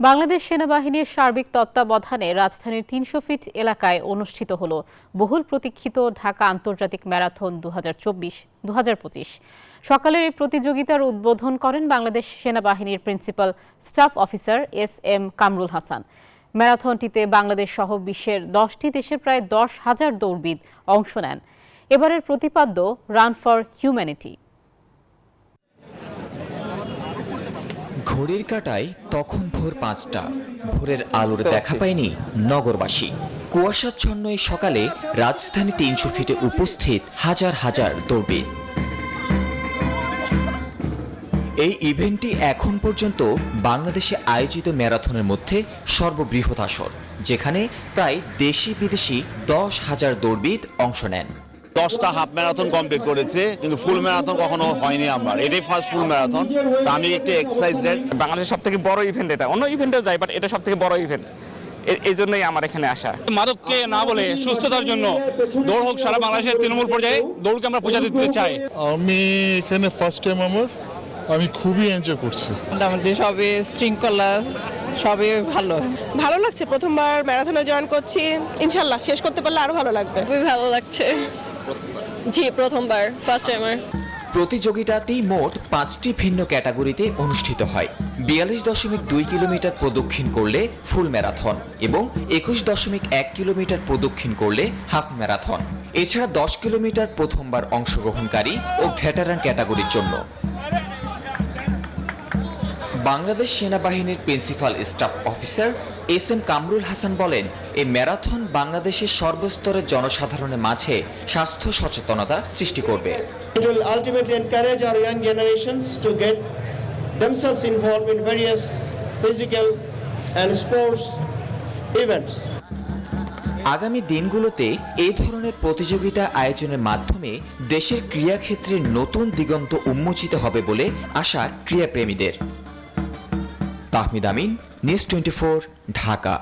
বাংলাদেশ সেনাবাহিনীর সার্বিক তত্ত্বাবধানে রাজধানীর ৩০০ ফিট এলাকায় অনুষ্ঠিত হল বহুল প্রতীক্ষিত ঢাকা আন্তর্জাতিক ম্যারাথন 2024-2025। সকালের এই প্রতিযোগিতার উদ্বোধন করেন বাংলাদেশ সেনাবাহিনীর principal staff officer S M. Kamrul Hasan. ম্যারাথনটিতে বাংলাদেশ সহ বিশ্বের 10টি দেশের প্রায় 10,000 দৌড়বিদ অংশ নেন। এবারের প্রতিপাদ্য রান ফর হিউম্যানিটি। ঘড়ির কাঁটায় তখন ভোর 5টা। ভোরের আলোর দেখা পায়নি নগরবাসী। কুয়াশাচ্ছন্ন এই সকালে রাজধানী ৩০০ ফিটে উপস্থিত হাজার হাজার দৌড়বিদ। এই ইভেন্টটি এখন পর্যন্ত বাংলাদেশে আয়োজিত ম্যারাথনের মধ্যে সর্ববৃহৎ আসর, যেখানে প্রায় দেশি বিদেশি 10,000 দৌড়বিদ অংশ নেন। 10টা হাফ ম্যারাথন কমপ্লিট করেছে, কিন্তু ফুল ম্যারাথন কখনো হয়নি আমার। এটাই ফার্স্ট ফুল ম্যারাথন। তো আমি একটু এক্সাইটেড। বাংলাদেশের সবথেকে বড় ইভেন্ট এটা। অন্য ইভেন্টেও যাই, বাট এটা সবথেকে বড় ইভেন্ট। এই জন্যই আমার এখানে আসা। মাদককে না বলে সুস্থতার জন্য দৌড় হোক সারা বাংলাদেশের তৃণমূল পর্যায়ে দৌড়কে আমরা প্রচার দিতে চাই। আমি এখানে ফার্স্ট টাইম আমি খুবই এনজয় করছি। আমাদের সবে শৃঙ্খলা সবে ভালো লাগছে। প্রথমবার ম্যারাথনে জয়েন করছি, ইনশাল্লাহ শেষ করতে পারলে আরো ভালো লাগবে। খুবই ভালো লাগছে। জি, প্রথমবার, ফার্স্ট টাইমার। প্রতিযোগিতাটি মোট 5টি ভিন্ন ক্যাটাগরিতে অনুষ্ঠিত হয়। 42.2 কিলোমিটার প্রদক্ষিণ করলে ফুল ম্যারাথন এবং 21.1 কিলোমিটার প্রদক্ষিণ করলে হাফ ম্যারাথন। এছাড়া 10 কিলোমিটার প্রথমবার অংশগ্রহণকারী ও ভেটারান ক্যাটাগরির জন্য। বাংলাদেশ সেনাবাহিনীর principal staff officer S M. Kamrul Hasan বলেন, এই ম্যারাথন বাংলাদেশের সর্বস্তরের জনসাধারণের মাঝে স্বাস্থ্য সচেতনতা সৃষ্টি করবে। It will ultimately encourage our young generations to get themselves involved in various physical and sports events. আগামী দিনগুলোতে এই ধরনের প্রতিযোগিতা আয়োজনের মাধ্যমে দেশের ক্রীড়াক্ষেত্রে নতুন দিগন্ত উন্মোচিত হবে বলে আশা ক্রীড়াপ্রেমীদের। তাহমিদ আমিন, নিউজ 24, ঢাকা।